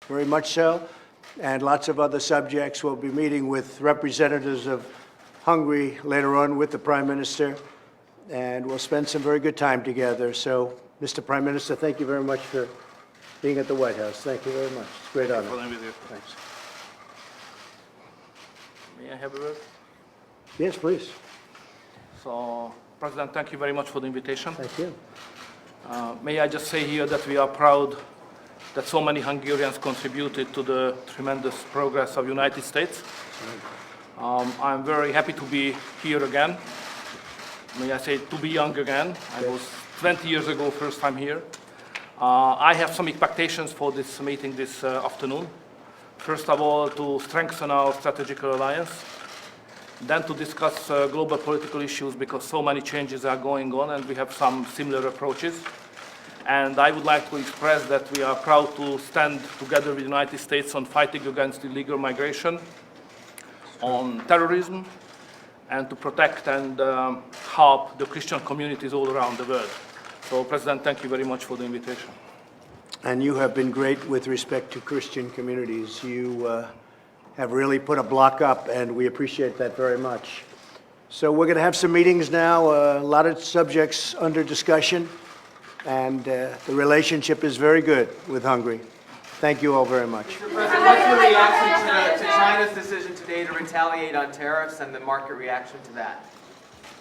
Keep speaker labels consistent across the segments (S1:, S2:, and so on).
S1: very much so, and lots of other subjects. We'll be meeting with representatives of Hungary later on with the Prime Minister, and we'll spend some very good time together. So, Mr. Prime Minister, thank you very much for being at the White House. Thank you very much. It's a great honor. Thanks.
S2: May I have a word?
S1: Yes, please.
S2: So, President, thank you very much for the invitation.
S1: Thank you.
S2: May I just say here that we are proud that so many Hungarians contributed to the tremendous progress of the United States. I'm very happy to be here again. May I say to be young again. I was 20 years ago, first time here. I have some expectations for this meeting this afternoon. First of all, to strengthen our strategic alliance, then to discuss global political issues because so many changes are going on and we have some similar approaches. And I would like to express that we are proud to stand together with the United States on fighting against illegal migration, on terrorism, and to protect and help the Christian communities all around the world. So, President, thank you very much for the invitation.
S1: And you have been great with respect to Christian communities. You have really put a block up, and we appreciate that very much. So we're going to have some meetings now, a lot of subjects under discussion, and the relationship is very good with Hungary. Thank you all very much.
S3: Mr. President, what's your reaction to China's decision today to retaliate on tariffs and the market reaction to that?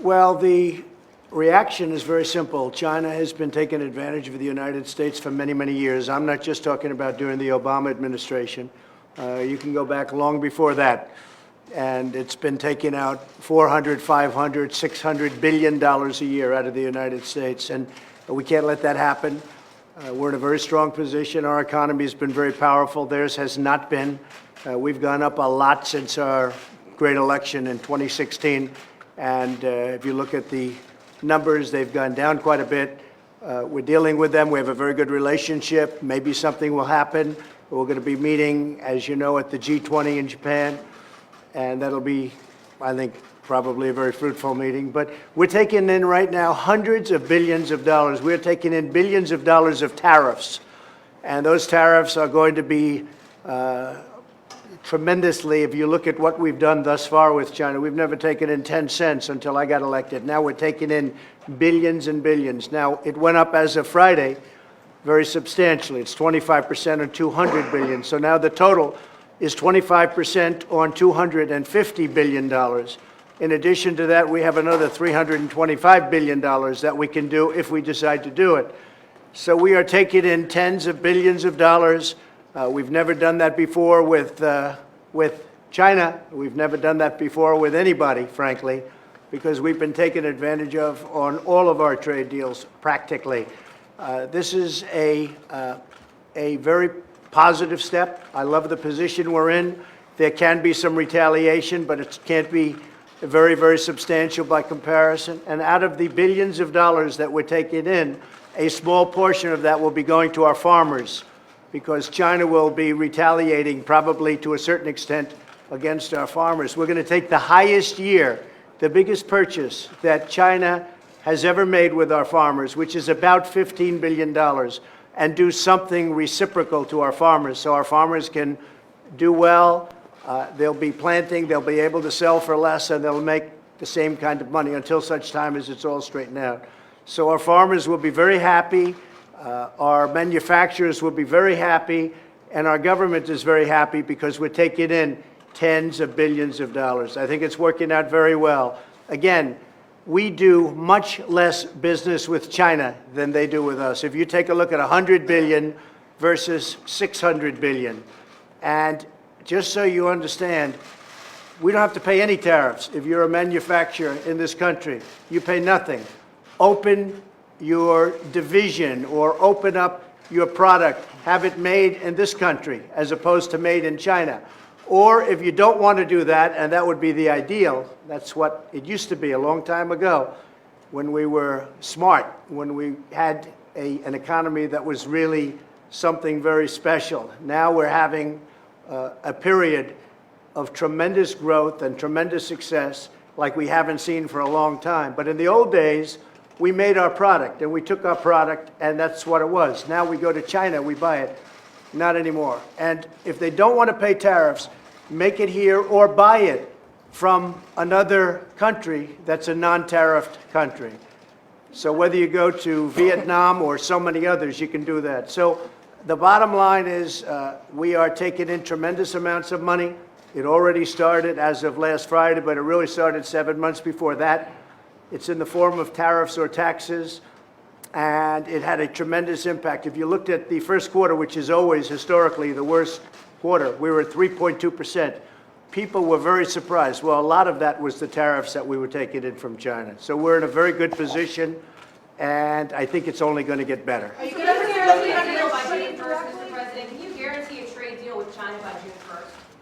S1: Well, the reaction is very simple. China has been taking advantage of the United States for many, many years. I'm not just talking about during the Obama administration. You can go back long before that. And it's been taking out $400, $500, $600 billion a year out of the United States. And we can't let that happen. We're in a very strong position. Our economy has been very powerful. Theirs has not been. We've gone up a lot since our great election in 2016. And if you look at the numbers, they've gone down quite a bit. We're dealing with them. We have a very good relationship. Maybe something will happen. We're going to be meeting, as you know, at the G20 in Japan. And that'll be, I think, probably a very fruitful meeting. But we're taking in right now hundreds of billions of dollars. We're taking in billions of dollars of tariffs. And those tariffs are going to be tremendously, if you look at what we've done thus far with China. We've never taken in 10 cents until I got elected. Now we're taking in billions and billions. Now, it went up as of Friday very substantially. It's 25% on 200 billion. So now the total is 25% on $250 billion. In addition to that, we have another $325 billion that we can do if we decide to do it. So we are taking in tens of billions of dollars. We've never done that before with China. We've never done that before with anybody, frankly, because we've been taken advantage of on all of our trade deals, practically. This is a very positive step. I love the position we're in. There can be some retaliation, but it can't be very, very substantial by comparison. And out of the billions of dollars that we're taking in, a small portion of that will be going to our farmers, because China will be retaliating probably to a certain extent against our farmers. We're going to take the highest year, the biggest purchase that China has ever made with our farmers, which is about $15 billion, and do something reciprocal to our farmers so our farmers can do well. They'll be planting, they'll be able to sell for less, and they'll make the same kind of money until such time as it's all straightened out. So our farmers will be very happy. Our manufacturers will be very happy, and our government is very happy because we're taking in tens of billions of dollars. I think it's working out very well. Again, we do much less business with China than they do with us. If you take a look at 100 billion versus 600 billion, and just so you understand, we don't have to pay any tariffs if you're a manufacturer in this country. You pay nothing. Open your division or open up your product, have it made in this country as opposed to made in China. Or if you don't want to do that, and that would be the ideal, that's what it used to be a long time ago when we were smart, when we had an economy that was really something very special. Now we're having a period of tremendous growth and tremendous success like we haven't seen for a long time. But in the old days, we made our product, and we took our product, and that's what it was. Now we go to China, we buy it. Not anymore. And if they don't want to pay tariffs, make it here or buy it from another country that's a non-tariffed country. So whether you go to Vietnam or so many others, you can do that. So the bottom line is we are taking in tremendous amounts of money. It already started as of last Friday, but it really started 7 months before that. It's in the form of tariffs or taxes, and it had a tremendous impact. If you looked at the first quarter, which is always historically the worst quarter, we were at 3.2%. People were very surprised. Well, a lot of that was the tariffs that we were taking in from China. So we're in a very good position, and I think it's only going to get better.
S4: Are you going to guarantee a deal by June 1st, Mr. President? Can you guarantee a trade deal with China by June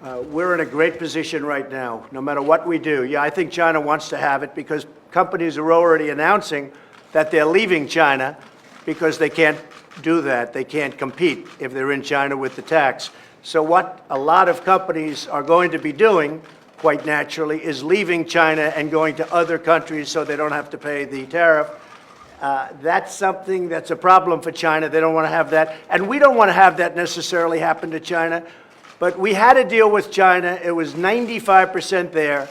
S4: 1st?
S1: We're in a great position right now, no matter what we do. Yeah, I think China wants to have it because companies are already announcing that they're leaving China because they can't do that. They can't compete if they're in China with the tax. So what a lot of companies are going to be doing, quite naturally, is leaving China and going to other countries so they don't have to pay the tariff. That's something that's a problem for China. They don't want to have that. And we don't want to have that necessarily happen to China. But we had a deal with China. It was 95% there.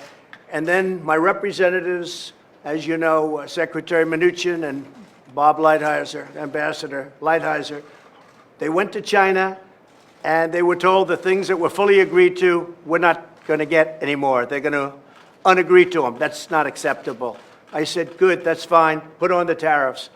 S1: And then my representatives, as you know, Secretary Mnuchin and Bob Lighthizer, Ambassador Lighthizer, they went to China and they were told the things that were fully agreed to, we're not going to get anymore. They're going to unagree to them. That's not acceptable. I said, good, that's fine. Put on the tariffs.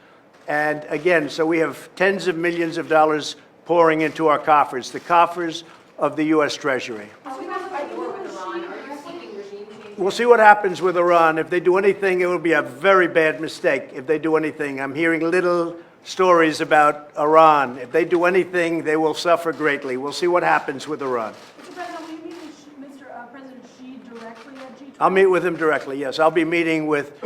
S1: And again, so we have tens of millions of dollars pouring into our coffers, the coffers of the U.S. Treasury.
S4: Are you at war with Iran? Are you seeking regime change?
S1: We'll see what happens with Iran. If they do anything, it will be a very bad mistake if they do anything. I'm hearing little stories about Iran. If they do anything, they will suffer greatly. We'll see what happens with Iran.
S5: Mr. President, will you meet with President Xi directly at G20?
S1: I'll meet with him directly, yes. I'll be meeting with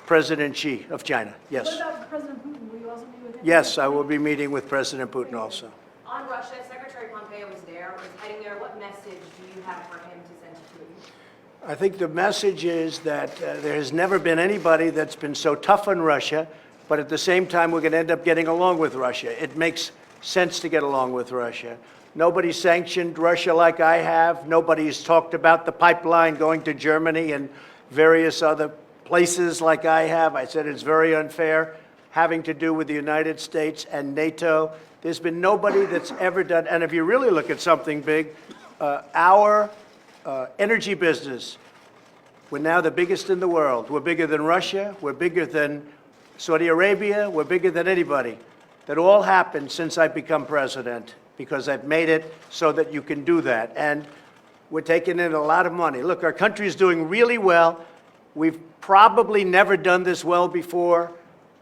S1: President Xi of China, yes.
S5: What about President Putin? Will you also meet with him?
S1: Yes, I will be meeting with President Putin also.
S4: On Russia, Secretary Pompeo was there, was heading there. What message do you have for him to send to Putin?
S1: I think the message is that there has never been anybody that's been so tough on Russia, but at the same time, we're going to end up getting along with Russia. It makes sense to get along with Russia. Nobody sanctioned Russia like I have. Nobody's talked about the pipeline going to Germany and various other places like I have. I said it's very unfair, having to do with the United States and NATO. There's been nobody that's ever done, and if you really look at something big, our energy business, we're now the biggest in the world. We're bigger than Russia. We're bigger than Saudi Arabia. We're bigger than anybody. That all happened since I've become president, because I've made it so that you can do that. And we're taking in a lot of money. Look, our country is doing really well. We've probably never done this well before,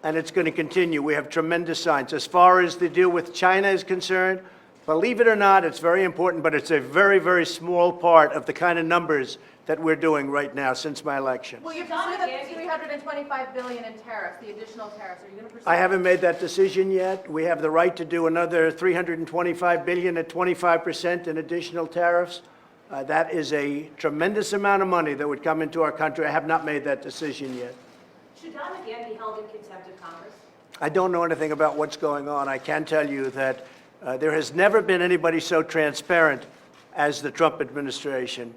S1: and it's going to continue. We have tremendous signs. As far as the deal with China is concerned, believe it or not, it's very important, but it's a very, very small part of the kind of numbers that we're doing right now since my election.
S4: Will you pursue the $325 billion in tariffs, the additional tariffs? Are you going to pursue?
S1: I haven't made that decision yet. We have the right to do another $325 billion at 25% in additional tariffs. That is a tremendous amount of money that would come into our country. I have not made that decision yet.
S4: Should Don McGahn be held in contempt of Congress?
S1: I don't know anything about what's going on. I can tell you that there has never been anybody so transparent as the Trump administration.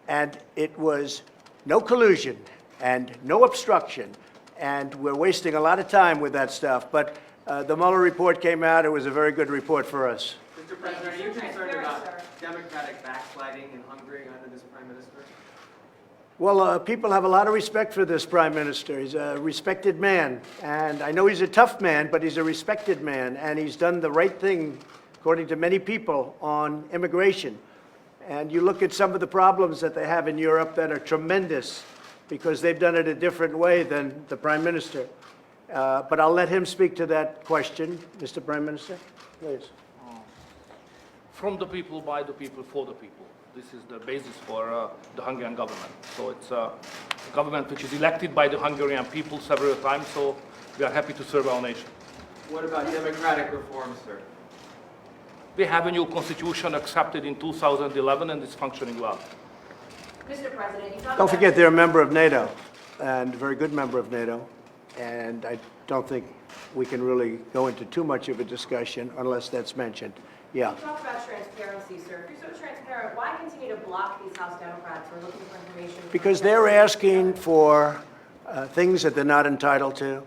S1: And it was no collusion and no obstruction. And we're wasting a lot of time with that stuff. But the Mueller report came out. It was a very good report for us.
S3: Mr. President, are you concerned about Democratic backsliding in Hungary under this Prime Minister?
S1: Well, people have a lot of respect for this Prime Minister. He's a respected man. And I know he's a tough man, but he's a respected man. And he's done the right thing, according to many people, on immigration. And you look at some of the problems that they have in Europe that are tremendous because they've done it a different way than the Prime Minister. But I'll let him speak to that question. Mr. Prime Minister, please.
S2: From the people, by the people, for the people. This is the basis for the Hungarian government. So it's a government which is elected by the Hungarian people several times, so we are happy to serve our nation.
S3: What about democratic reforms, sir?
S2: We have a new constitution accepted in 2011 and it's functioning well.
S4: Mr. President, you talk
S1: Don't
S4: about...
S1: forget they're a member of NATO, and a very good member of NATO. And I don't think we can really go into too much of a discussion unless that's mentioned. Yeah.
S4: You talked about transparency, sir. If you're so transparent, why continue to block these House Democrats who are looking for information?
S1: Because they're asking for things that they're not entitled to.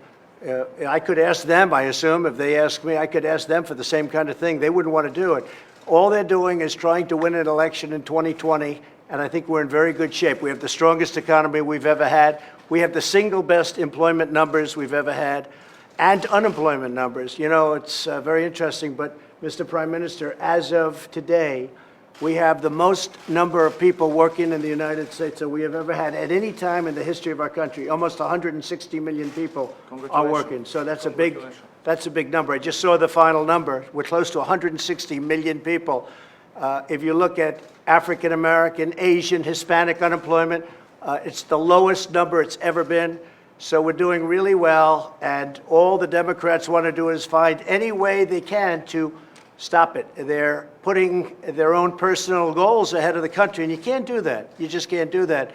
S1: I could ask them, I assume, if they ask me, I could ask them for the same kind of thing. They wouldn't want to do it. All they're doing is trying to win an election in 2020, and I think we're in very good shape. We have the strongest economy we've ever had. We have the single best employment numbers we've ever had, and unemployment numbers. You know, it's very interesting, but Mr. Prime Minister, as of today, we have the most number of people working in the United States that we have ever had at any time in the history of our country. Almost 160 million people are working. So that's a big number. I just saw the final number. We're close to 160 million people. If you look at African American, Asian, Hispanic unemployment, it's the lowest number it's ever been. So we're doing really well, and all the Democrats want to do is find any way they can to stop it. They're putting their own personal goals ahead of the country, and you can't do that. You just can't do that.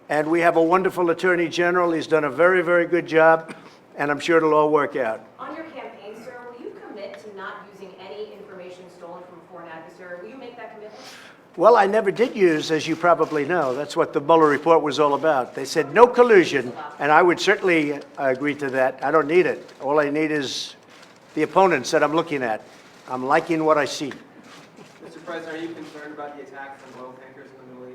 S1: And we have a wonderful Attorney General. He's done a very, very good job, and I'm sure it'll all work out.
S4: On your campaign, sir, will you commit to not using any information stolen from a foreign adversary? Will you make that commitment?
S1: Well, I never did use, as you probably know. That's what the Mueller report was all about. They said no collusion, and I would certainly agree to that. I don't need it. All I need is the opponents that I'm looking at. I'm liking what I see.
S3: Mr. President, are you concerned about the attacks on oil tankers in the Middle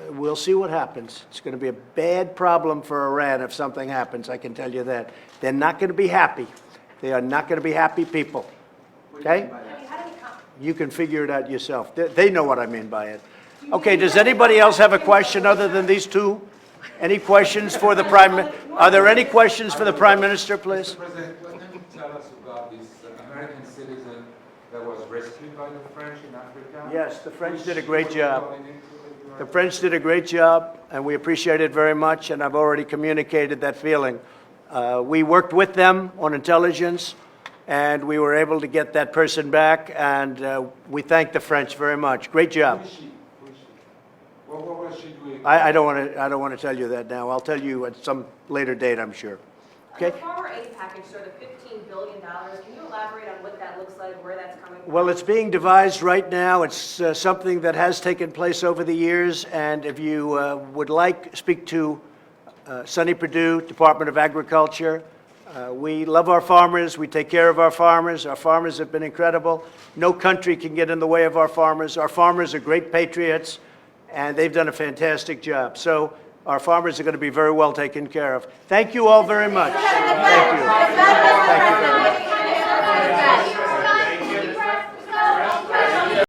S3: East?
S1: We'll see what happens. It's going to be a bad problem for Iran if something happens, I can tell you that. They're not going to be happy. They are not going to be happy people.
S3: What do you
S1: Okay?
S3: mean by that?
S4: Have you had any
S1: You can figure it out yourself. They know what I mean by it. Okay, does anybody else have a question other than these two? Any questions for the Are there any questions for the Prime Minister, please?
S6: Mr. President, can you tell us about this American citizen that was rescued by the French in Africa?
S1: Yes, the French did a great job. The French did a great job, and we appreciate it very much, and I've already communicated that feeling. We worked with them on intelligence, and we were able to get that person back, and we thank the French very much. Great job.
S6: Who is she? What was she doing?
S1: I don't want to tell you that now. I'll tell you at some later date, I'm sure.
S4: The
S1: Okay?
S4: farmer aid package, sir, the $15 billion, can you elaborate on what that looks like, where that's coming from?
S1: Well, it's being devised right now. It's something that has taken place over the years, and if you would like, speak to Sonny Perdue, Department of Agriculture. We love our farmers. We take care of our farmers. Our farmers have been incredible. No country can get in the way of our farmers. Our farmers are great patriots, and they've done a fantastic job. So our farmers are going to be very well taken care of. Thank you all very much. Thank you. Thank you very much.